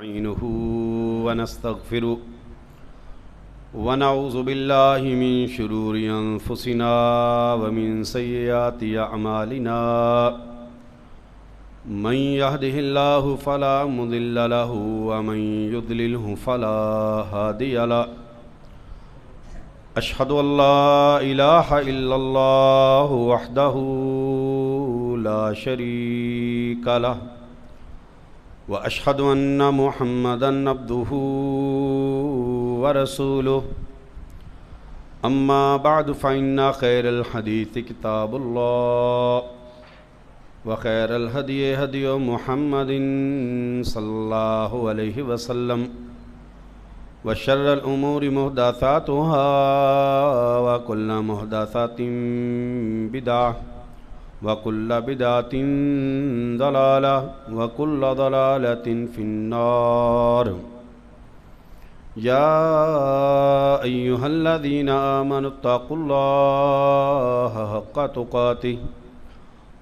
نستعينه ونستغفره ونعوذ بالله من شرور أنفسنا ومن سيئات أعمالنا من يهده الله فلا مضل له ومن يضلله فلا هادي له أشهد أن لا إله إلا الله وحده لا شريك له وأشهد أن محمدًا عبده ورسوله أما بعد فإن خير الحديث كتاب الله وخير الهدي هدي محمد صلى الله عليه وسلم وشر الأمور محدثاتها وكل محدثات بدعة وكل بدعة ضلالة وكل ضلالة في النار يا أيها الذين آمنوا اتقوا الله حق تقاته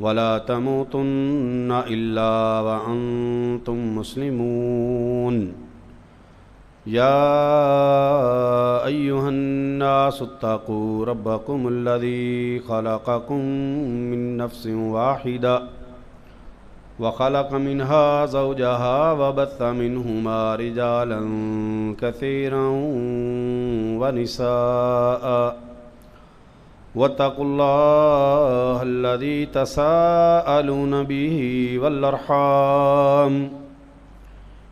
ولا تموتن إلا وأنتم مسلمون يا أيها الناس اتقوا ربكم الذي خلقكم من نفس واحدة وخلق منها زوجها وبث منهما رجالا كثيرا ونساء واتقوا الله الذي تساءلون به والأرحام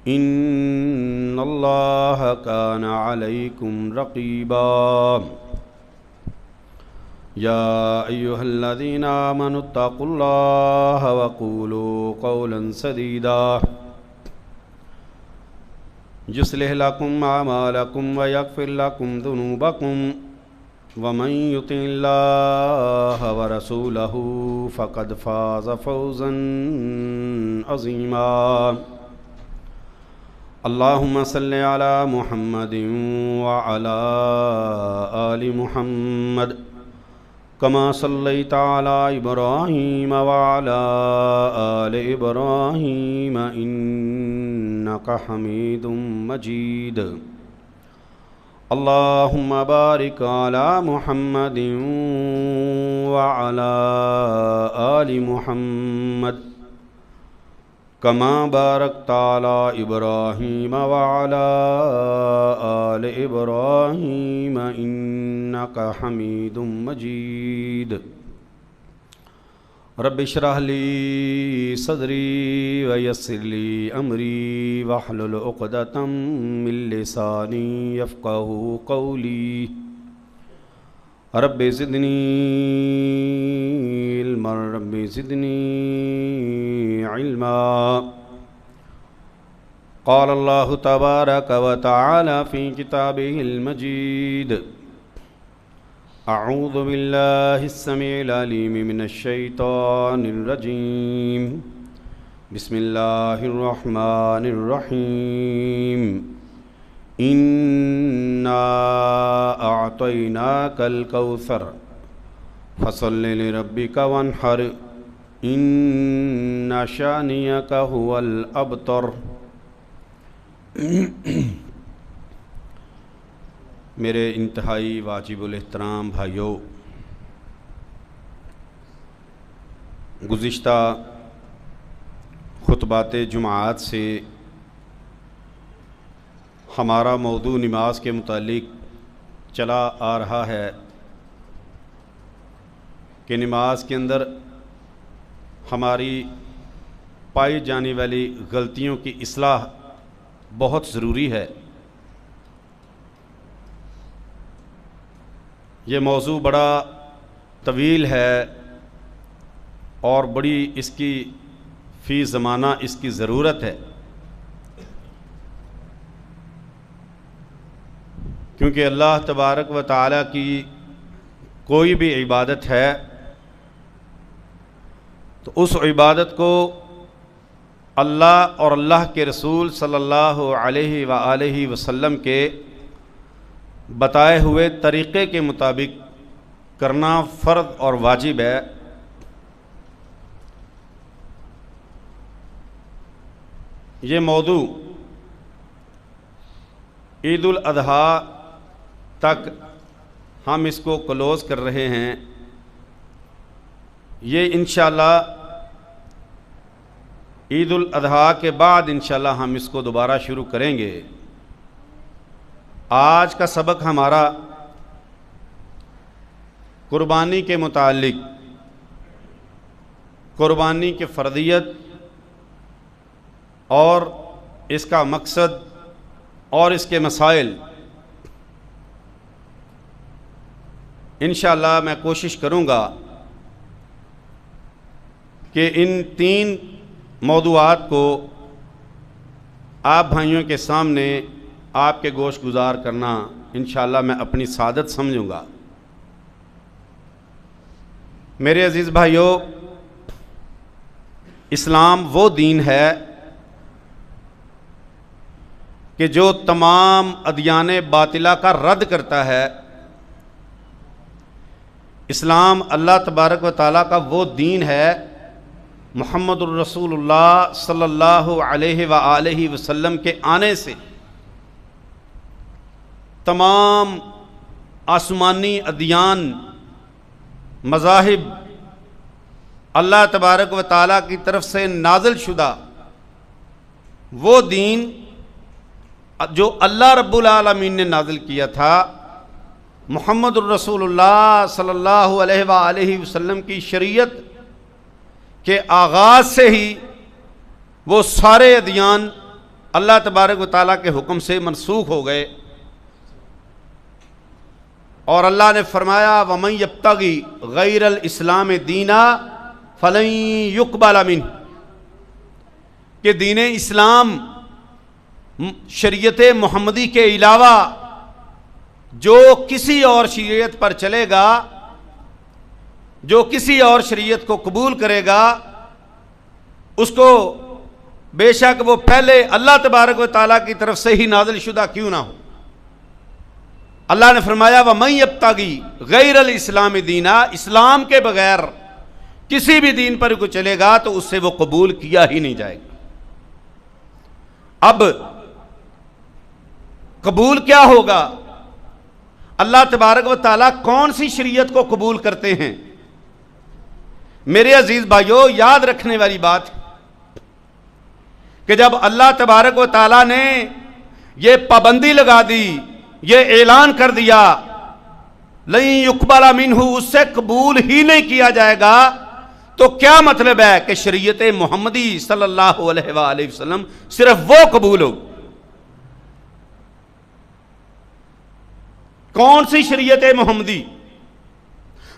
إن الله كان عليكم رقيبا يا أيها الذين آمنوا اتقوا الله وقولوا قولا سديدا يصلح لكم أعمالكم ويغفر لكم ذنوبكم ومن يطع الله ورسوله فقد فاز فوزا عظيما اللهم صل على محمد وعلى آل محمد كما صليت على إبراهيم وعلى آل إبراهيم إنك حميد مجيد اللهم بارك على محمد وعلى آل محمد كما باركت على إبراهيم وعلى آل إبراهيم إنك حميد مجيد رب اشرح لي صدري ويسر لي أمري واحلل عقدة من لساني يفقهوا قولي رب زدني علما رب زدني علما قال الله تبارك وتعالى في كتابه المجيد أعوذ بالله السميع العليم من الشيطان الرجيم بسم الله الرحمن الرحيم إنا أعطيناك الكوثر فصل لربك وانحر إن شانئك هو الأبتر میرے انتہائی واجب الاحترام بھائیوں، گزشتہ خطبات جمعات سے ہمارا موضوع نماز کے متعلق چلا آ رہا ہے کہ نماز کے اندر ہماری پائی جانے والی غلطیوں کی اصلاح بہت ضروری ہے۔ یہ موضوع بڑا طویل ہے اور بڑی اس کی فی زمانہ اس کی ضرورت ہے، کیونکہ اللہ تبارک و تعالیٰ کی کوئی بھی عبادت ہے تو اس عبادت کو اللہ اور اللہ کے رسول صلی اللہ علیہ وآلہ وسلم کے بتائے ہوئے طریقے کے مطابق کرنا فرض اور واجب ہے۔ یہ موضوع عید الاضحیٰ تک ہم اس کو کلوز کر رہے ہیں. یہ انشاءاللہ عید الاضحیٰ کے بعد انشاءاللہ ہم اس کو دوبارہ شروع کریں گے. آج کا سبق ہمارا قربانی کے متعلق، قربانی کی فرضیت اور اس کا مقصد اور اس کے مسائل. انشاءاللہ میں کوشش کروں گا کہ ان 3 موضوعات کو آپ بھائیوں کے سامنے آپ کے گوش گزار کرنا انشاءاللہ میں اپنی سعادت سمجھوں گا. میرے عزیز بھائیوں، اسلام وہ دین ہے کہ جو تمام ادیان باطلہ کا رد کرتا ہے. اسلام اللہ تبارک و تعالیٰ کا وہ دین ہے، محمد الرسول اللہ صلی اللہ علیہ وآلہ وسلم کے آنے سے تمام آسمانی ادیان، مذاہب اللہ تبارک و تعالیٰ کی طرف سے نازل شدہ وہ دین جو اللہ رب العالمین نے نازل کیا تھا، محمد الرسول اللہ صلی اللہ علیہ وآلہ وسلم کی شریعت کے آغاز سے ہی وہ سارے ادیان اللہ تبارک و تعالیٰ کے حکم سے منسوخ ہو گئے. اور اللہ نے فرمایا وَمَن يَبْتَغِ غَيْرَ الْإِسْلَامِ دِينًا فَلَن يُقْبَلَ مِنْهُ، کہ دین اسلام شریعت محمدی کے علاوہ جو کسی اور شریعت پر چلے گا، جو کسی اور شریعت کو قبول کرے گا، اس کو بے شک وہ پہلے اللہ تبارک و تعالیٰ کی طرف سے ہی نازل شدہ کیوں نہ ہو. اللہ نے فرمایا وَمَن يَبْتَغِ غَيْرَ الْإِسْلَامِ دِينًا، اسلام کے بغیر کسی بھی دین پر کوئی چلے گا تو اس سے وہ قبول کیا ہی نہیں جائے گا. اب قبول کیا ہوگا؟ اللہ تبارک و تعالیٰ کون سی شریعت کو قبول کرتے ہیں؟ میرے عزیز بھائیوں، یاد رکھنے والی بات کہ جب اللہ تبارک و تعالیٰ نے یہ پابندی لگا دی، یہ اعلان کر دیا لن یقبل منہ، اس سے قبول ہی نہیں کیا جائے گا، تو کیا مطلب ہے کہ شریعت محمدی صلی اللہ علیہ وآلہ وسلم صرف وہ قبول ہو. کون سی شریعت محمدی؟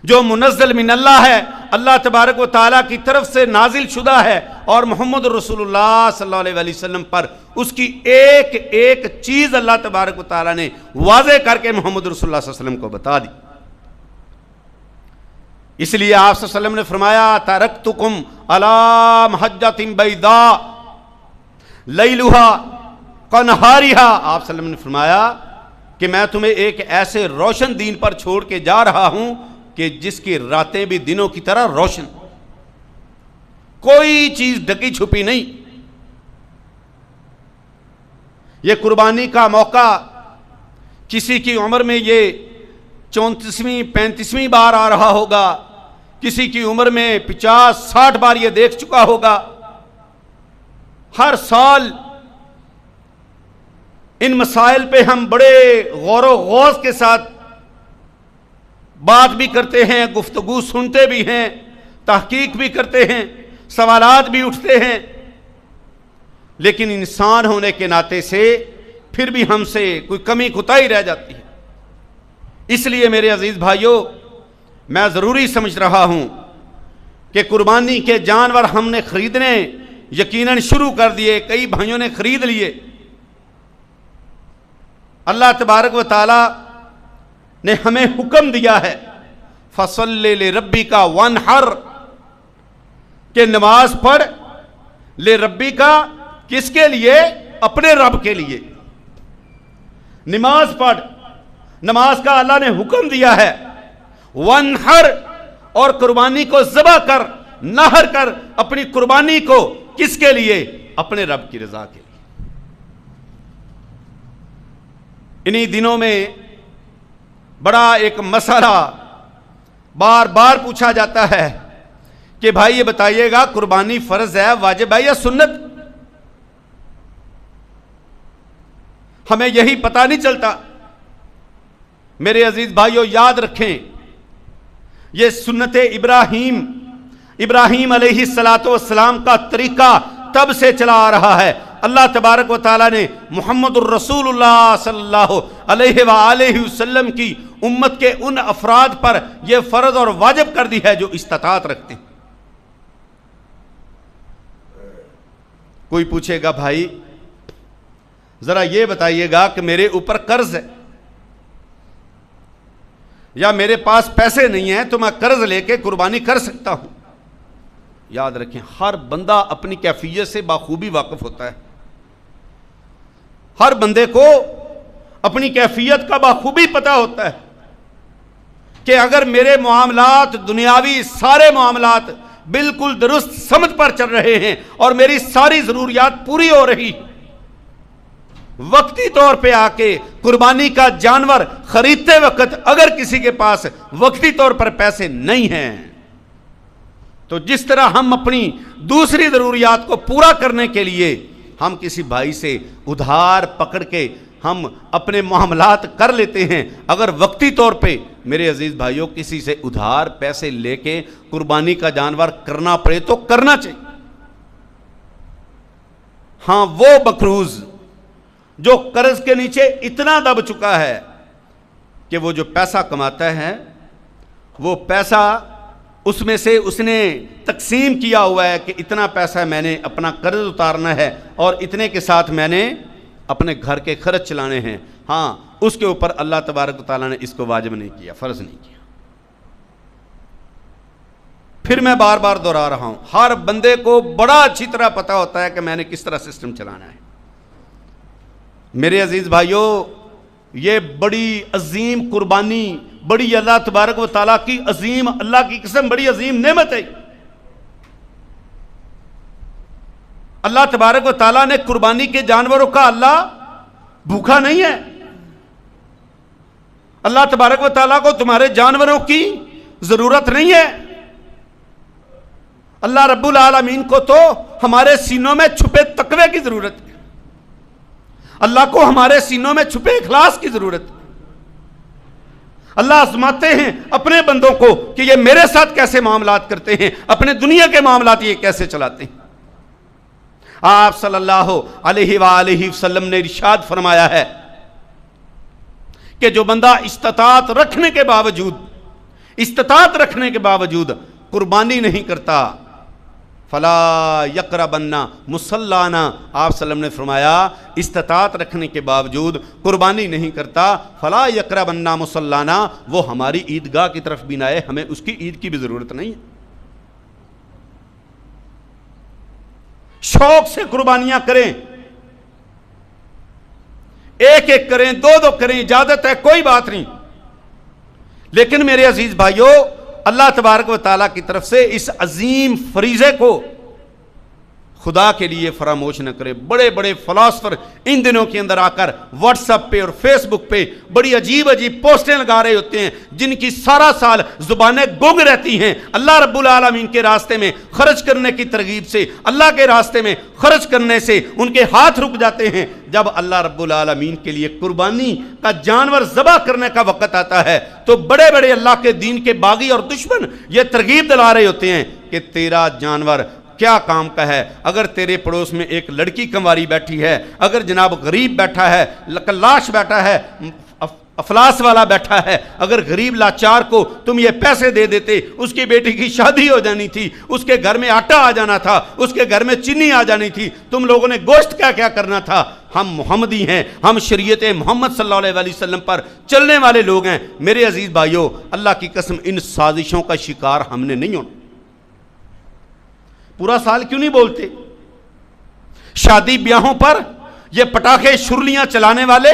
جو منزل من اللہ ہے، اللہ تبارک و تعالیٰ کی طرف سے نازل شدہ ہے، اور محمد رسول اللہ صلی اللہ علیہ وسلم پر اس کی ایک ایک چیز اللہ تبارک و تعالیٰ نے واضح کر کے محمد رسول اللہ صلی اللہ علیہ وسلم کو بتا دی. اس لیے آپ صلی اللہ علیہ وسلم نے فرمایا ترکتکم علی محجۃ بیضاء لیلھا کنہارھا. آپ صلی اللہ علیہ وسلم نے فرمایا کہ میں تمہیں ایک ایسے روشن دین پر چھوڑ کے جا رہا ہوں کہ جس کی راتیں بھی دنوں کی طرح روشن، کوئی چیز ڈکی چھپی نہیں. یہ قربانی کا موقع کسی کی عمر میں یہ 34ویں 35ویں بار آ رہا ہوگا، کسی کی عمر میں 50-60 بار یہ دیکھ چکا ہوگا. ہر سال ان مسائل پہ ہم بڑے غور و غوض کے ساتھ بات بھی کرتے ہیں، گفتگو سنتے بھی ہیں، تحقیق بھی کرتے ہیں، سوالات بھی اٹھتے ہیں، لیکن انسان ہونے کے ناطے سے پھر بھی ہم سے کوئی کمی کوتاہی رہ جاتی ہے. اس لیے میرے عزیز بھائیوں، میں ضروری سمجھ رہا ہوں کہ قربانی کے جانور ہم نے خریدنے یقیناً شروع کر دیے، کئی بھائیوں نے خرید لیے. اللہ تبارک و تعالی نے ہمیں حکم دیا ہے فَصَلِّ لِرَبِّكَ وَانْحَرْ، کہ نماز پڑھ لِرَبِّكَ، کس کے لیے؟ اپنے رب کے لیے. نماز پڑھ، نماز کا اللہ نے حکم دیا ہے. وَانْحَرْ، اور قربانی کو ذبح کر، نہر کر اپنی قربانی کو، کس کے لیے؟ اپنے رب کی رضا کے لیے. انہی دنوں میں بڑا ایک مسئلہ بار بار پوچھا جاتا ہے کہ بھائی یہ بتائیے گا قربانی فرض ہے، واجب ہے یا سنت؟ ہمیں یہی پتہ نہیں چلتا۔ میرے عزیز بھائیو، یاد رکھیں، یہ سنت ابراہیم علیہ السلام کا طریقہ تب سے چلا آ رہا ہے۔ اللہ تبارک و تعالیٰ نے محمد الرسول اللہ صلی اللہ علیہ وآلہ وسلم کی امت کے ان افراد پر یہ فرض اور واجب کر دی ہے جو استطاعت رکھتے ہیں۔ کوئی پوچھے گا بھائی ذرا یہ بتائیے گا کہ میرے اوپر قرض ہے یا میرے پاس پیسے نہیں ہیں تو میں قرض لے کے قربانی کر سکتا ہوں؟ یاد رکھیں، ہر بندہ اپنی کیفیت سے بخوبی واقف ہوتا ہے۔ ہر بندے کو اپنی کیفیت کا بخوبی پتہ ہوتا ہے کہ اگر میرے معاملات دنیاوی سارے معاملات بالکل درست سمت پر چل رہے ہیں اور میری ساری ضروریات پوری ہو رہی، وقتی طور پہ آ کے قربانی کا جانور خریدتے وقت اگر کسی کے پاس وقتی طور پر پیسے نہیں ہیں تو جس طرح ہم اپنی دوسری ضروریات کو پورا کرنے کے لیے ہم کسی بھائی سے ادھار پکڑ کے ہم اپنے معاملات کر لیتے ہیں، اگر وقتی طور پہ میرے عزیز بھائیوں کسی سے ادھار پیسے لے کے قربانی کا جانور کرنا پڑے تو کرنا چاہیے۔ ہاں، وہ مقروض جو قرض کے نیچے اتنا دب چکا ہے کہ وہ جو پیسہ کماتا ہے وہ پیسہ اس میں سے اس نے تقسیم کیا ہوا ہے کہ اتنا پیسہ میں نے اپنا قرض اتارنا ہے اور اتنے کے ساتھ میں نے اپنے گھر کے خرچ چلانے ہیں، ہاں اس کے اوپر اللہ تبارک و تعالیٰ نے اس کو واجب نہیں کیا، فرض نہیں کیا۔ پھر میں بار بار دہرا رہا ہوں، ہر بندے کو بڑا اچھی طرح پتا ہوتا ہے کہ میں نے کس طرح سسٹم چلانا ہے۔ میرے عزیز بھائیوں، یہ بڑی عظیم قربانی، بڑی اللہ تبارک و تعالیٰ کی عظیم، اللہ کی قسم بڑی عظیم نعمت ہے۔ اللہ تبارک و تعالیٰ نے قربانی کے جانوروں کا اللہ بھوکا نہیں ہے۔ اللہ تبارک و تعالیٰ کو تمہارے جانوروں کی ضرورت نہیں ہے۔ اللہ رب العالمین کو تو ہمارے سینوں میں چھپے تقوی کی ضرورت ہے، اللہ کو ہمارے سینوں میں چھپے اخلاص کی ضرورت ہے۔ اللہ آزماتے ہیں اپنے بندوں کو کہ یہ میرے ساتھ کیسے معاملات کرتے ہیں، اپنے دنیا کے معاملات یہ کیسے چلاتے ہیں۔ آپ صلی اللہ علیہ وآلہ وسلم نے ارشاد فرمایا ہے کہ جو بندہ استطاعت رکھنے کے باوجود قربانی نہیں کرتا، فلا یقربن مصلانا، آپ صلی اللہ علیہ وسلم نے فرمایا استطاعت رکھنے کے باوجود قربانی نہیں کرتا، فلا یقربن مصلانا، وہ ہماری عیدگاہ کی طرف بھی نہ آئے، ہمیں اس کی عید کی بھی ضرورت نہیں ہے۔ شوق سے قربانیاں کریں، ایک ایک کریں، دو دو کریں، اجازت ہے، کوئی بات نہیں، لیکن میرے عزیز بھائیوں، اللہ تبارک و تعالیٰ کی طرف سے اس عظیم فریضے کو خدا کے لیے فراموش نہ کرے۔ بڑے بڑے فلاسفر ان دنوں کے اندر آ کر واٹس ایپ پہ اور فیس بک پہ بڑی عجیب عجیب پوسٹیں لگا رہے ہوتے ہیں جن کی سارا سال زبانیں گنگ رہتی ہیں اللہ رب العالمین کے راستے میں خرچ کرنے کی ترغیب سے، اللہ کے راستے میں خرچ کرنے سے ان کے ہاتھ رک جاتے ہیں۔ جب اللہ رب العالمین کے لیے قربانی کا جانور ذبح کرنے کا وقت آتا ہے تو بڑے بڑے اللہ کے دین کے باغی اور دشمن یہ ترغیب دلا رہے ہوتے ہیں کہ تیرا جانور کیا کام کا ہے، اگر تیرے پڑوس میں ایک لڑکی کنواری بیٹھی ہے، اگر جناب غریب بیٹھا ہے، کلاش بیٹھا ہے، افلاس والا بیٹھا ہے، اگر غریب لاچار کو تم یہ پیسے دے دیتے، اس کی بیٹی کی شادی ہو جانی تھی، اس کے گھر میں آٹا آ جانا تھا، اس کے گھر میں چینی آ جانی تھی، تم لوگوں نے گوشت کیا کیا کرنا تھا۔ ہم محمدی ہیں، ہم شریعت محمد صلی اللہ علیہ وسلم پر چلنے والے لوگ ہیں۔ میرے عزیز بھائیوں، اللہ کی قسم ان سازشوں کا شکار ہم نے نہیں ہونا۔ پورا سال کیوں نہیں بولتے؟ شادی بیاہوں پر یہ پٹاخے شرلیاں چلانے والے،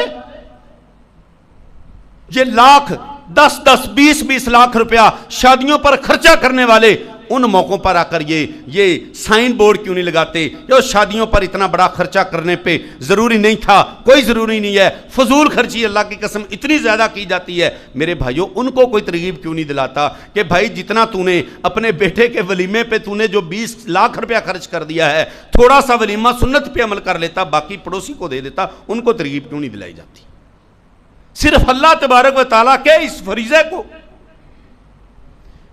یہ لاکھ 10-10 20-20 لاکھ روپیہ شادیوں پر خرچہ کرنے والے ان موقعوں پر آ کر یہ سائن بورڈ کیوں نہیں لگاتے؟ جو شادیوں پر اتنا بڑا خرچہ کرنے پہ ضروری نہیں تھا، کوئی ضروری نہیں ہے، فضول خرچی اللہ کی قسم اتنی زیادہ کی جاتی ہے۔ میرے بھائیوں، ان کو کوئی ترغیب کیوں نہیں دلاتا کہ بھائی جتنا تو نے اپنے بیٹے کے ولیمے پہ تو نے جو 20 لاکھ روپیہ خرچ کر دیا ہے، تھوڑا سا ولیمہ سنت پہ عمل کر لیتا، باقی پڑوسی کو دے دیتا۔ ان کو ترغیب کیوں نہیں دلائی جاتی؟ صرف اللہ تبارک و تعالیٰ کے اس فریضے کو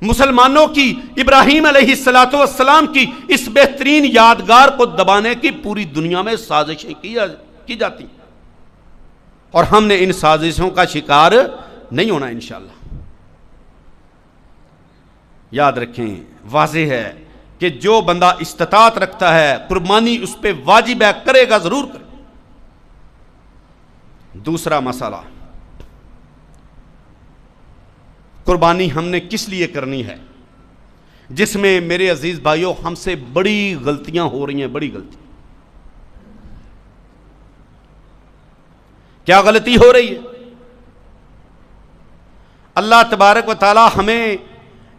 مسلمانوں کی ابراہیم علیہ السلام کی اس بہترین یادگار کو دبانے کی پوری دنیا میں سازشیں کی جاتی ہیں، اور ہم نے ان سازشوں کا شکار نہیں ہونا انشاءاللہ۔ یاد رکھیں، واضح ہے کہ جو بندہ استطاعت رکھتا ہے قربانی اس پہ واجب ہے، کرے گا، ضرور کرے۔ دوسرا مسئلہ، قربانی ہم نے کس لیے کرنی ہے، جس میں میرے عزیز بھائیوں ہم سے بڑی غلطیاں ہو رہی ہیں، بڑی غلطی۔ کیا غلطی ہو رہی ہے؟ اللہ تبارک و تعالی ہمیں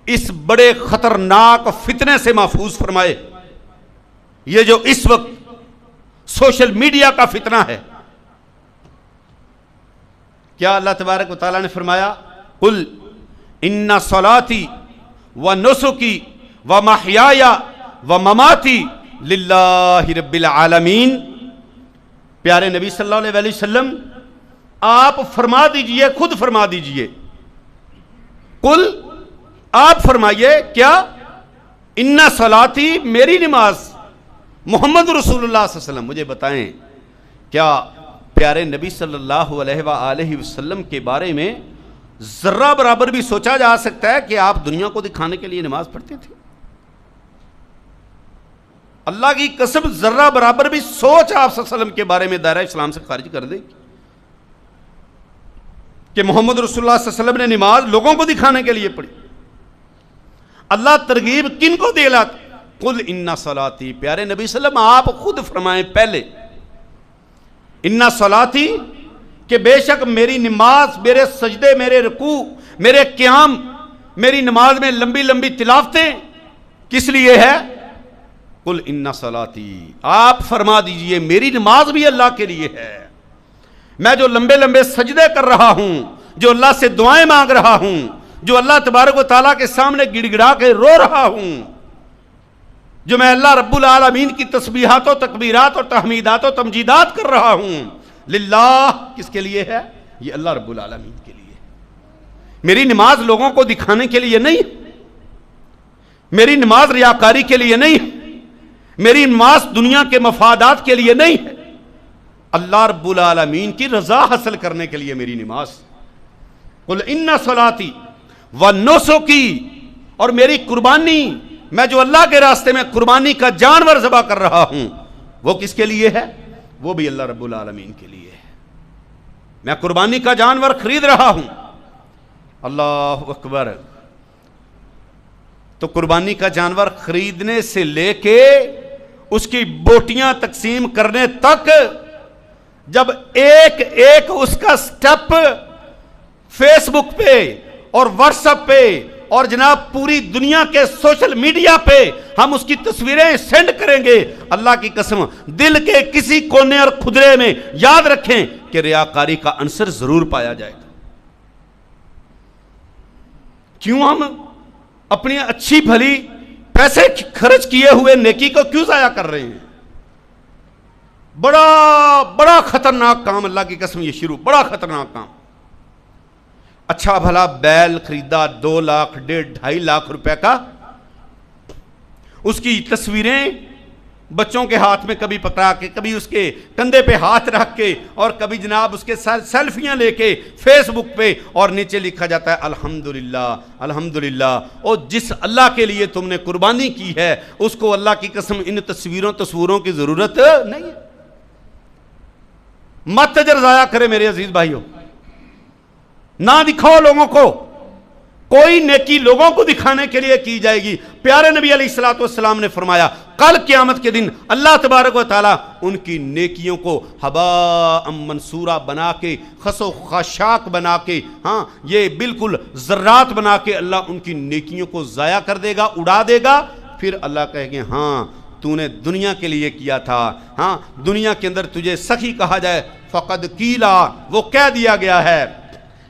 اس بڑے خطرناک فتنے سے محفوظ فرمائے، یہ جو اس وقت سوشل میڈیا کا فتنہ ہے۔ کیا اللہ تبارک و تعالی نے فرمایا، قل ان صلاتی و نسکی و محیای و مماتی للہ رب العالمین۔ پیارے نبی صلی اللہ علیہ وسلم، آپ فرما دیجئے، خود فرما دیجئے، قل، آپ فرمائیے، کیا؟ ان صلاتی، میری نماز، محمد رسول اللہ صلی اللہ علیہ وسلم، مجھے بتائیں کیا پیارے نبی صلی اللہ علیہ وآلہ وسلم کے بارے میں ذرہ برابر بھی سوچا جا سکتا ہے کہ آپ دنیا کو دکھانے کے لیے نماز پڑھتے تھے؟ اللہ کی قسم ذرہ برابر بھی سوچ آپ صلی اللہ علیہ وسلم کے بارے میں دائرہ اسلام سے خارج کر دے کہ محمد رسول اللہ صلی اللہ علیہ وسلم نے نماز لوگوں کو دکھانے کے لیے پڑھی۔ اللہ ترغیب کن کو دے لاتا؟ قل ان صلاتی، پیارے نبی صلی اللہ علیہ وسلم آپ خود فرمائیں پہلے، ان صلاتی، کہ بے شک میری نماز، میرے سجدے، میرے رکوع، میرے قیام، میری نماز میں لمبی لمبی تلاوتیں کس لیے ہے؟ قل ان صلاتی، آپ فرما دیجئے میری نماز بھی اللہ کے لیے ہے۔ میں جو لمبے لمبے سجدے کر رہا ہوں، جو اللہ سے دعائیں مانگ رہا ہوں، جو اللہ تبارک و تعالیٰ کے سامنے گڑ گڑا کے رو رہا ہوں، جو میں اللہ رب العالمین کی تسبیحات و تکبیرات اور تحمیدات و تمجیدات کر رہا ہوں، للہ، کس کے لیے ہے؟ یہ اللہ رب العالمین کے لیے۔ میری نماز لوگوں کو دکھانے کے لیے نہیں، میری نماز ریاکاری کے لیے نہیں، میری نماز دنیا کے مفادات کے لیے نہیں ہے، اللہ رب العالمین کی رضا حاصل کرنے کے لیے میری نماز۔ قل ان صلاتی و نسکی، اور میری قربانی، میں جو اللہ کے راستے میں قربانی کا جانور ذبح کر رہا ہوں، وہ کس کے لیے ہے؟ وہ بھی اللہ رب العالمین کے لیے ہے۔ میں قربانی کا جانور خرید رہا ہوں، اللہ اکبر۔ تو قربانی کا جانور خریدنے سے لے کے اس کی بوٹیاں تقسیم کرنے تک، جب ایک ایک اس کا سٹیپ فیس بک پہ اور واٹس ایپ پہ اور جناب پوری دنیا کے سوشل میڈیا پہ ہم اس کی تصویریں سینڈ کریں گے، اللہ کی قسم دل کے کسی کونے اور کھدرے میں یاد رکھیں کہ ریاکاری کا عنصر ضرور پایا جائے گا۔ کیوں ہم اپنی اچھی بھلی پیسے خرچ کیے ہوئے نیکی کو کیوں ضائع کر رہے ہیں؟ بڑا خطرناک کام، اللہ کی قسم یہ شروع، بڑا خطرناک کام۔ اچھا بھلا بیل خریدا 2 لاکھ 1.5 لاکھ روپے کا، اس کی تصویریں بچوں کے ہاتھ میں کبھی پکڑا کے، کبھی اس کے کندھے پہ ہاتھ رکھ کے، اور کبھی جناب اس کے سیلفیاں لے کے فیس بک پہ، اور نیچے لکھا جاتا ہے الحمدللہ الحمدللہ۔ اور جس اللہ کے لیے تم نے قربانی کی ہے اس کو اللہ کی قسم ان تصویروں کی ضرورت نہیں ہے۔ مت اجر ضائع کرے میرے عزیز بھائیوں، نہ دکھاؤ لوگوں کو، کوئی نیکی لوگوں کو دکھانے کے لیے کی جائے گی۔ پیارے نبی علیہ الصلوۃ والسلام نے فرمایا کل قیامت کے دن اللہ تبارک و تعالیٰ ان کی نیکیوں کو ہباء منصورہ بنا کے، خس و خاشاک بنا کے، ہاں یہ بالکل ذرات بنا کے اللہ ان کی نیکیوں کو ضائع کر دے گا، اڑا دے گا. پھر اللہ کہے گے ہاں تو نے دنیا کے لیے کیا تھا، ہاں دنیا کے اندر تجھے سخی کہا جائے، فقد کیلا وہ کہہ دیا گیا ہے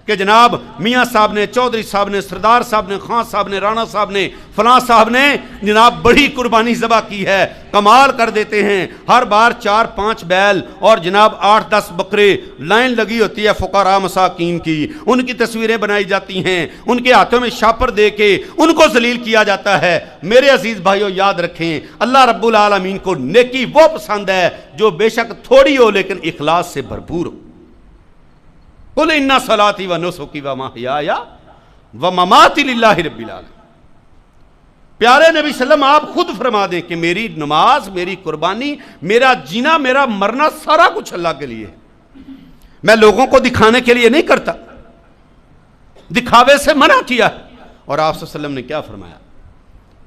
کہ جناب میاں صاحب نے، چودھری صاحب نے، سردار صاحب نے، خان صاحب نے، رانا صاحب نے، فلاں صاحب نے جناب بڑی قربانی ذبح کی ہے، کمال کر دیتے ہیں. ہر بار 4-5 بیل اور جناب 8-10 بکرے، لائن لگی ہوتی ہے فقراء مساکین کی، ان کی تصویریں بنائی جاتی ہیں، ان کے ہاتھوں میں شاپر دے کے ان کو ذلیل کیا جاتا ہے. میرے عزیز بھائیو یاد رکھیں، اللہ رب العالمین کو نیکی وہ پسند ہے جو بے شک تھوڑی ہو لیکن اخلاص سے بھرپور ہو. قل ان صلاتی و نسکی و محیای و مماتی للہ رب العالمین. پیارے نبی صلی اللہ علیہ وسلم آپ خود فرما دیں کہ میری نماز، میری قربانی، میرا جینا، میرا مرنا سارا کچھ اللہ کے لیے ہے. میں لوگوں کو دکھانے کے لیے نہیں کرتا، دکھاوے سے منع کیا ہے. اور آپ صلی اللہ علیہ وسلم نے کیا فرمایا؟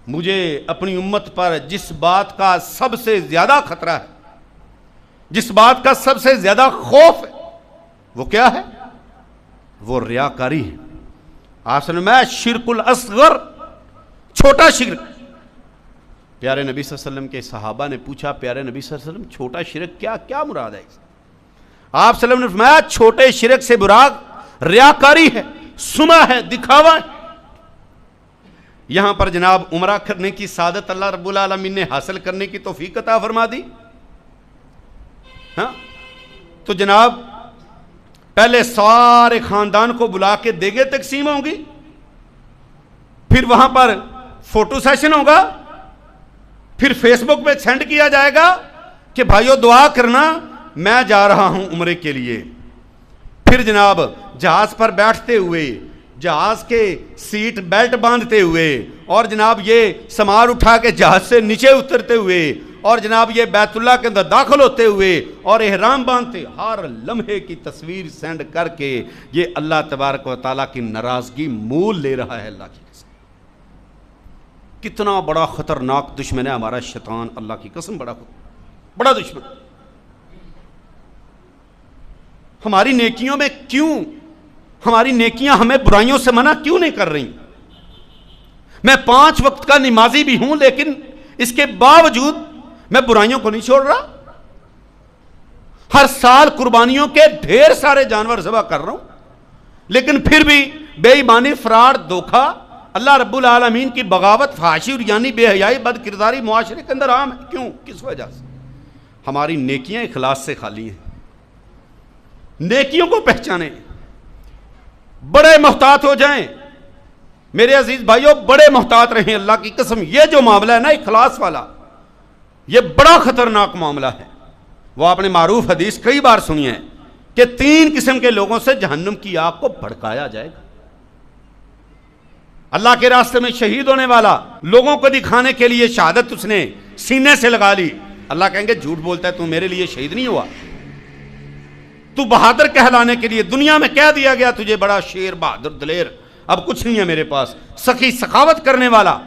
مجھے اپنی امت پر جس بات کا سب سے زیادہ خطرہ ہے، جس بات کا سب سے زیادہ خوف ہے، وہ کیا ہے؟ وہ ریاکاری ہے. آپ صلی اللہ علیہ وسلم شرک الاصغر، چھوٹا شرک. پیارے نبی صلی اللہ علیہ وسلم کے صحابہ نے پوچھا پیارے نبی صلی اللہ علیہ وسلم چھوٹا شرک کیا مراد ہے؟ آپ صلی اللہ علیہ وسلم نے فرمایا چھوٹے شرک سے مراد ریاکاری ہے، سما ہے، دکھاوا ہے. یہاں پر جناب عمرہ کرنے کی سعادت اللہ رب العالمین نے حاصل کرنے کی توفیق عطا فرما دی. ہاں تو جناب پہلے سارے خاندان کو بلا کے دیگیں تقسیم ہوں گی، پھر وہاں پر فوٹو سیشن ہوگا، پھر فیس بک پہ سینڈ کیا جائے گا کہ بھائیو دعا کرنا میں جا رہا ہوں عمرے کے لیے. پھر جناب جہاز پر بیٹھتے ہوئے، جہاز کے سیٹ بیلٹ باندھتے ہوئے، اور جناب یہ سمار اٹھا کے جہاز سے نیچے اترتے ہوئے، اور جناب یہ بیت اللہ کے اندر داخل ہوتے ہوئے اور احرام باندھتے، ہر لمحے کی تصویر سینڈ کر کے یہ اللہ تبارک و تعالیٰ کی ناراضگی مول لے رہا ہے. اللہ کی قسم کتنا بڑا خطرناک دشمن ہے ہمارا شیطان، اللہ کی قسم بڑا دشمن. ہماری نیکیوں میں کیوں، ہماری نیکیاں ہمیں برائیوں سے منع کیوں نہیں کر رہی؟ میں 5 وقت کا نمازی بھی ہوں لیکن اس کے باوجود میں برائیوں کو نہیں چھوڑ رہا. ہر سال قربانیوں کے ڈھیر سارے جانور ذبح کر رہا ہوں، لیکن پھر بھی بے ایمانی، فراڈ، دھوکہ، اللہ رب العالمین کی بغاوت، فحاشی اور یعنی بے حیائی، بد کرداری معاشرے کے اندر عام ہے. کیوں؟ کس وجہ سے؟ ہماری نیکیاں اخلاص سے خالی ہیں. نیکیوں کو پہچانیں، بڑے محتاط ہو جائیں. میرے عزیز بھائیوں بڑے محتاط رہیں. اللہ کی قسم یہ جو معاملہ ہے نا اخلاص والا، یہ بڑا خطرناک معاملہ ہے. وہ آپ نے معروف حدیث کئی بار سنی ہے کہ 3 قسم کے لوگوں سے جہنم کی آگ کو بھڑکایا جائے گا. اللہ کے راستے میں شہید ہونے والا، لوگوں کو دکھانے کے لیے شہادت اس نے سینے سے لگا لی. اللہ کہیں گے جھوٹ بولتا ہے، تو میرے لیے شہید نہیں ہوا. تو بہادر کہلانے کے لیے دنیا میں کہہ دیا گیا تجھے بڑا شیر، بہادر، دلیر، اب کچھ نہیں ہے میرے پاس. سخی، سخاوت کرنے والا،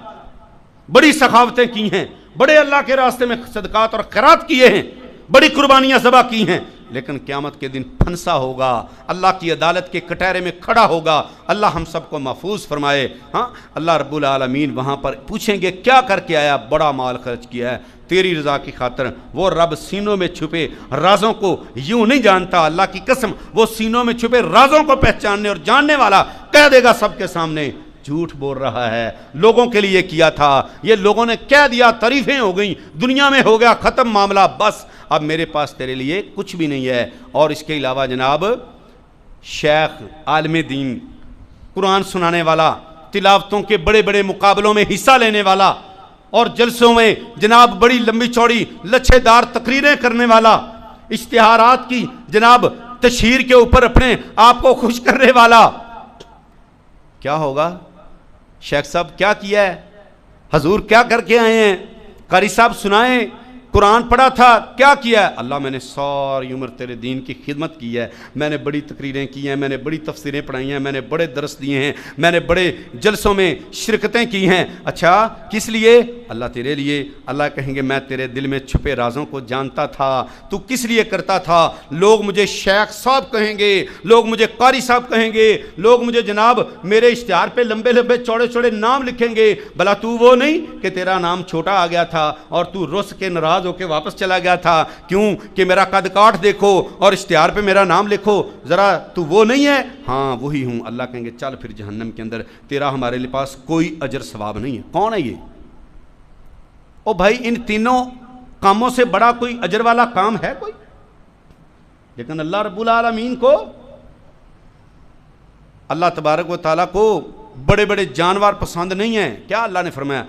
بڑی سخاوتیں کی ہیں، بڑے اللہ کے راستے میں صدقات اور خیرات کیے ہیں، بڑی قربانیاں ذبح کی ہیں، لیکن قیامت کے دن پھنسا ہوگا، اللہ کی عدالت کے کٹہرے میں کھڑا ہوگا. اللہ ہم سب کو محفوظ فرمائے. ہاں اللہ رب العالمین وہاں پر پوچھیں گے کیا کر کے آیا؟ بڑا مال خرچ کیا ہے تیری رضا کی خاطر. وہ رب سینوں میں چھپے رازوں کو یوں نہیں جانتا. اللہ کی قسم وہ سینوں میں چھپے رازوں کو پہچاننے اور جاننے والا کہہ دے گا سب کے سامنے جھوٹ بول رہا ہے، لوگوں کے لیے کیا تھا، یہ لوگوں نے کہہ دیا، تعریفیں ہو گئیں، دنیا میں ہو گیا ختم معاملہ، بس اب میرے پاس تیرے لیے کچھ بھی نہیں ہے. اور اس کے علاوہ جناب شیخ، عالم دین، قرآن سنانے والا، تلاوتوں کے بڑے بڑے مقابلوں میں حصہ لینے والا، اور جلسوں میں جناب بڑی لمبی چوڑی لچھے دار تقریریں کرنے والا، اشتہارات کی جناب تشہیر کے اوپر اپنے آپ کو خوش کرنے والا، کیا ہوگا؟ شیخ صاحب کیا کیا ہے؟ حضور کیا کر کے آئے ہیں؟ قاری صاحب سنائیں، قرآن پڑھا تھا، کیا کیا ہے؟ اللہ میں نے ساری عمر تیرے دین کی خدمت کی ہے، میں نے بڑی تقریریں کی ہیں، میں نے بڑی تفسیریں پڑھائی ہیں، میں نے بڑے درس دیے ہیں، میں نے بڑے جلسوں میں شرکتیں کی ہیں. اچھا کس لیے؟ اللہ تیرے لیے۔ اللہ کہیں گے میں تیرے دل میں چھپے رازوں کو جانتا تھا، تو کس لیے کرتا تھا؟ لوگ مجھے شیخ صاحب کہیں گے، لوگ مجھے قاری صاحب کہیں گے، لوگ مجھے جناب میرے اشتہار پہ لمبے لمبے چوڑے چوڑے نام لکھیں گے، بھلا تو وہ نہیں کہ تیرا نام چھوٹا آ گیا تھا اور تو رس کے ناراض ہو کے واپس چلا گیا تھا؟ کیوں کہ میرا قد کاٹ دیکھو اور اشتہار پہ میرا نام لکھو، ذرا تو وہ نہیں ہے؟ ہاں وہی ہوں۔ اللہ کہیں گے چل پھر جہنم کے اندر، تیرا ہمارے پاس کوئی اجر ثواب نہیں ہے۔ کون ہے یہ؟ او بھائی ان تینوں کاموں سے بڑا کوئی اجر والا کام ہے کوئی؟ لیکن اللہ رب العالمین کو، اللہ تبارک و تعالیٰ کو بڑے بڑے جانور پسند نہیں ہیں۔ کیا اللہ نے فرمایا؟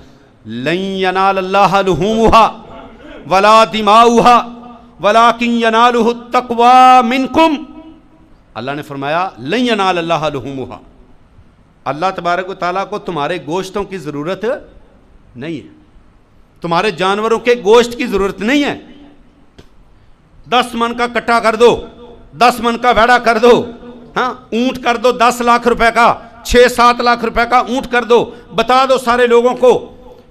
لن ینال اللہ لحومها ولا دماؤها ولکن ینالہ التقوی منکم۔ اللہ نے فرمایا لن ینال اللہ لحومها، اللہ تبارک و تعالیٰ کو تمہارے گوشتوں کی ضرورت نہیں ہے، تمہارے جانوروں کے گوشت کی ضرورت نہیں ہے۔ 10 من کا کٹا کر دو، 10 من کا ویڑا کر دو، ہاں اونٹ کر دو 10 لاکھ روپے کا، 6-7 لاکھ روپے کا اونٹ کر دو، بتا دو سارے لوگوں کو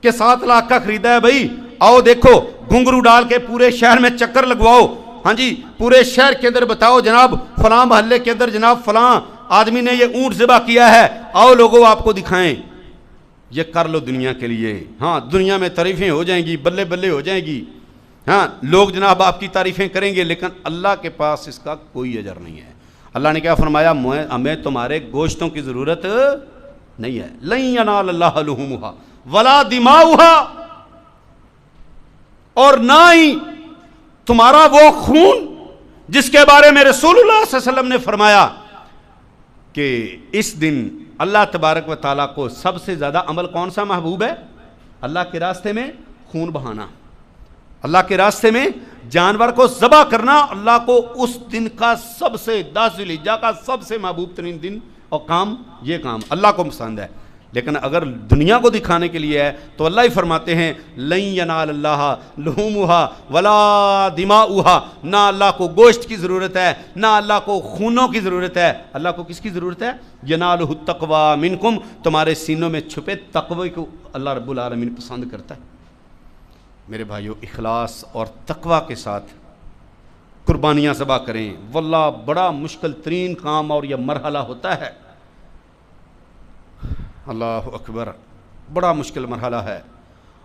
کہ 7 لاکھ کا خریدا ہے بھائی، آؤ دیکھو، گھنگرو ڈال کے پورے شہر میں چکر لگواؤ، ہاں جی پورے شہر کے اندر بتاؤ جناب فلاں محلے کے اندر جناب فلاں آدمی نے یہ اونٹ ذبح کیا ہے، آؤ لوگوں آپ کو دکھائیں۔ یہ کر لو دنیا کے لیے، ہاں دنیا میں تعریفیں ہو جائیں گی، بلے بلے ہو جائیں گی، ہاں لوگ جناب آپ کی تعریفیں کریں گے، لیکن اللہ کے پاس اس کا کوئی اجر نہیں ہے۔ اللہ نے کیا فرمایا؟ ہمیں تمہارے گوشتوں کی ضرورت نہیں ہے۔ لن ینال اللہ لحومها ولا دماؤها، اور نہ ہی تمہارا وہ خون جس کے بارے میں رسول اللہ صلی اللہ علیہ وسلم نے فرمایا کہ اس دن اللہ تبارک و تعالیٰ کو سب سے زیادہ عمل کون سا محبوب ہے؟ اللہ کے راستے میں خون بہانا، اللہ کے راستے میں جانور کو ذبح کرنا اللہ کو اس دن کا سب سے 10 ذی الحجہ کا سب سے محبوب ترین دن اور کام، یہ کام اللہ کو پسند ہے۔ لیکن اگر دنیا کو دکھانے کے لیے ہے تو اللہ ہی فرماتے ہیں لن ینال اللہ لحومها ولا دماؤها، نہ اللہ کو گوشت کی ضرورت ہے، نہ اللہ کو خونوں کی ضرورت ہے، اللہ کو کس کی ضرورت ہے؟ ینالہ التقوی منکم، تمہارے سینوں میں چھپے تقوی کو اللہ رب العالمین پسند کرتا ہے۔ میرے بھائیو اخلاص اور تقوی کے ساتھ قربانیاں ذبح کریں، واللہ بڑا مشکل ترین کام اور یہ مرحلہ ہوتا ہے، اللہ اکبر، بڑا مشکل مرحلہ ہے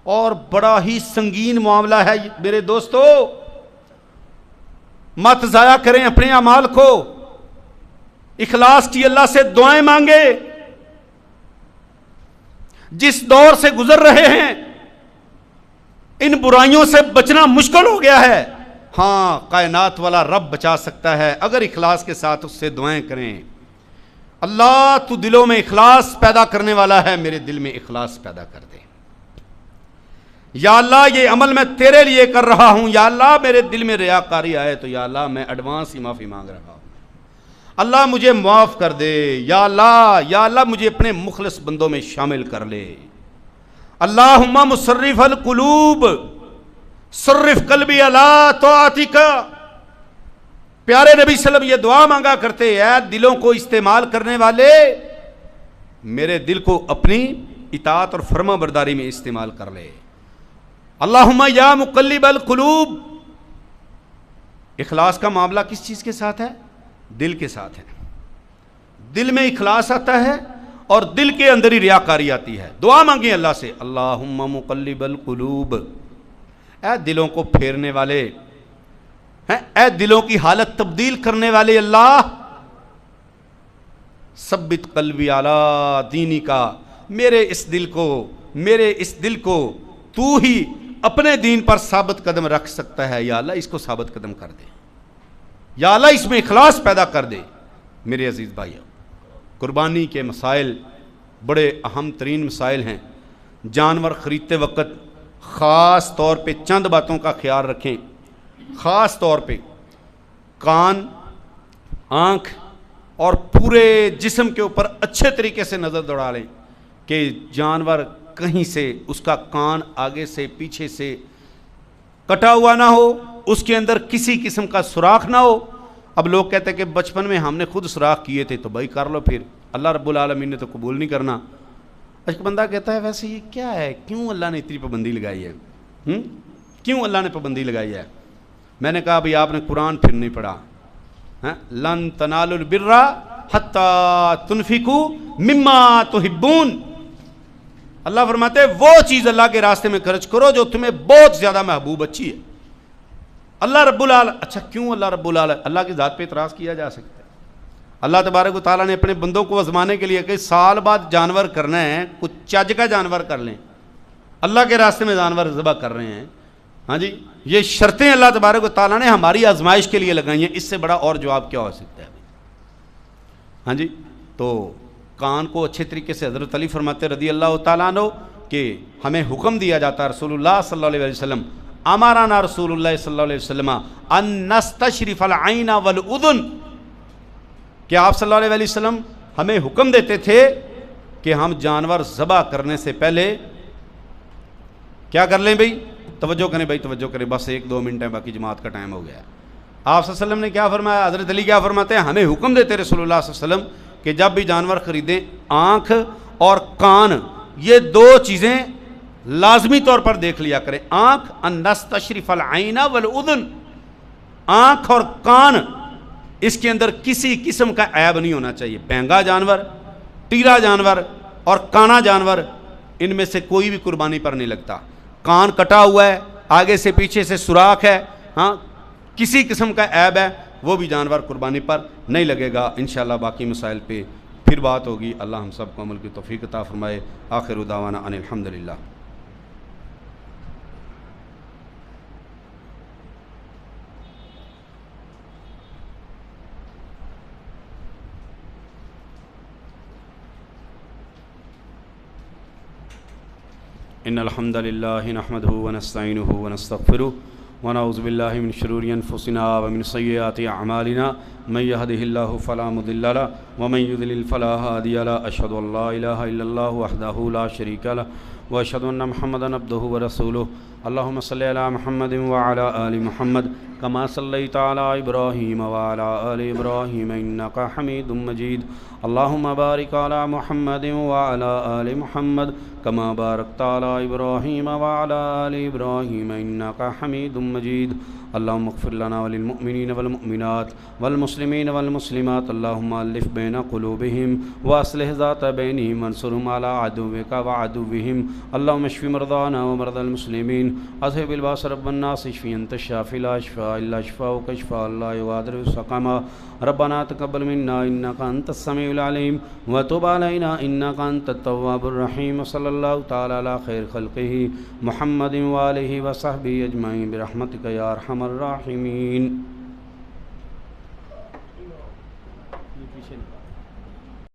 اور بڑا ہی سنگین معاملہ ہے۔ میرے دوستو مت ضائع کریں اپنے اعمال کو، اخلاص کی اللہ سے دعائیں مانگے۔ جس دور سے گزر رہے ہیں ان برائیوں سے بچنا مشکل ہو گیا ہے، ہاں کائنات والا رب بچا سکتا ہے اگر اخلاص کے ساتھ اس سے دعائیں کریں۔ اللہ تو دلوں میں اخلاص پیدا کرنے والا ہے، میرے دل میں اخلاص پیدا کر دے۔ یا اللہ یہ عمل میں تیرے لیے کر رہا ہوں، یا اللہ میرے دل میں ریاکاری آئے تو یا اللہ میں ایڈوانس ہی معافی مانگ رہا ہوں، اللہ مجھے معاف کر دے، یا اللہ مجھے اپنے مخلص بندوں میں شامل کر لے۔ اللہم مصرف القلوب صرف قلبی علی طاعتک، پیارے نبی صلی اللہ علیہ وسلم یہ دعا مانگا کرتے ہیں، دلوں کو استعمال کرنے والے میرے دل کو اپنی اطاعت اور فرما برداری میں استعمال کر لے۔ اللہم یا مقلب القلوب، اخلاص کا معاملہ کس چیز کے ساتھ ہے؟ دل کے ساتھ ہے۔ دل میں اخلاص آتا ہے اور دل کے اندر ہی ریاکاری آتی ہے۔ دعا مانگیں اللہ سے، اللہم مقلب القلوب، اے دلوں کو پھیرنے والے، اے دلوں کی حالت تبدیل کرنے والے اللہ، ثبت قلبی علی دینی کا، میرے اس دل کو تو ہی اپنے دین پر ثابت قدم رکھ سکتا ہے، یا اللہ اس کو ثابت قدم کر دے، یا اللہ اس میں اخلاص پیدا کر دے۔ میرے عزیز بھائیو قربانی کے مسائل بڑے اہم ترین مسائل ہیں۔ جانور خریدتے وقت خاص طور پہ چند باتوں کا خیال رکھیں، خاص طور پہ کان، آنکھ اور پورے جسم کے اوپر اچھے طریقے سے نظر دوڑا لیں کہ جانور کہیں سے اس کا کان آگے سے پیچھے سے کٹا ہوا نہ ہو، اس کے اندر کسی قسم کا سوراخ نہ ہو۔ اب لوگ کہتے ہیں کہ بچپن میں ہم نے خود سوراخ کیے تھے، تو بھائی کر لو، پھر اللہ رب العالمین نے تو قبول نہیں کرنا۔ ایک بندہ کہتا ہے ویسے یہ کیا ہے، کیوں اللہ نے اتنی پابندی لگائی ہے، کیوں اللہ نے پابندی لگائی ہے؟ میں نے کہا بھئی آپ نے قرآن پھر نہیں پڑھا. لن تنالوا البر حتی تنفقوا مما تحبون. اللہ فرماتے ہیں وہ چیز اللہ کے راستے میں خرچ کرو جو تمہیں بہت زیادہ محبوب اچھی ہے. اللہ رب العالمین، اچھا کیوں اللہ رب العالمین؟ اللہ کی ذات پہ اعتراض کیا جا سکتا ہے. اللہ تبارک و تعالیٰ نے اپنے بندوں کو آزمانے کے لیے کہ سال بعد جانور کرنا ہے، کچھ چج کا جانور کر لیں. اللہ کے راستے میں جانور ذبح کر رہے ہیں. ہاں جی، یہ شرطیں اللہ تبارک و تعالیٰ نے ہماری آزمائش کے لیے لگائی ہیں. اس سے بڑا اور جواب کیا ہو سکتا ہے؟ ہاں جی، تو کان کو اچھے طریقے سے حضرت علی فرماتے رضی اللہ تعالیٰ عنہ کہ ہمیں حکم دیا جاتا ہے، رسول اللہ صلی اللہ علیہ وسلم امرنا رسول اللہ صلی اللہ علیہ وسلم ان نستشرف العین والاذن، کہ آپ صلی اللہ علیہ وسلم ہمیں حکم دیتے تھے کہ ہم جانور ذبح کرنے سے پہلے کیا کر لیں بھئی؟ توجہ کریں بھائی، توجہ کریں، بس 1-2 منٹ ہے، باقی جماعت کا ٹائم ہو گیا ہے. آپ صلی اللہ علیہ وسلم نے کیا فرمایا؟ حضرت علی کیا فرماتے ہیں؟ ہمیں حکم دیتے رسول اللہ صلی اللہ علیہ وسلم کہ جب بھی جانور خریدیں آنکھ اور کان، یہ 2 چیزیں لازمی طور پر دیکھ لیا کریں. آنکھ، ان نستشرف العین والاذن، آنکھ اور کان، اس کے اندر کسی قسم کا عیب نہیں ہونا چاہیے. بینگا جانور، ٹیرا جانور اور کانا جانور، ان میں سے کوئی بھی قربانی پر نہیں لگتا. کان کٹا ہوا ہے، آگے سے پیچھے سے سوراخ ہے، ہاں کسی قسم کا عیب ہے، وہ بھی جانور قربانی پر نہیں لگے گا. انشاءاللہ باقی مسائل پہ پھر بات ہوگی. اللہ ہم سب کو عمل کی توفیق عطا فرمائے. آخر دعوانا ان الحمدللہ. ان الحمد للہ نحمدہ ونستعینہ ونستغفرہ ونعوذ باللہ من شرور انفسنا ومن سیئات اعمالنا من یہدہ اللہ فلا مضل لہ ومن یضلل فلا ہادی لہ. اشہد ان لا الہ الا اللہ وحدہ لا شریک لہ واشہد ان محمدا عبدہ ورسولہ. اللہم صلی علی محمد وعلی آل محمد کما صلیت علی ابراہیم وعلی آل ابراہیم انک حمید مجید. اللہم بارک علی محمد وعلی آل محمد کما بارکت علی ابراہیم وعلی آل ابراہیم انک حمید مجید. اللہم اغفر لنا وللمؤمنین والمؤمنات والمسلمین والمسلمات. اللہم الف بین قلوبہم واصلح ذات بینہم وانصرہم علی عدوک وعدوہم. اللہم اشف مرضانا ومرضى المسلمین. اذهب الباس رب الناس اشفی انت الشافی لا شفاء الا شفاؤک شفاء لا یغادر سقما. ربنا تقبل منا انک انت السمیع العلیم وتب علینا انک انت التواب الرحیم. صلی اللہ تعالی علی خیر خلقہ محمد وآلہ وصحبہ اجمعین برحمتک یا ارحم الراحمین.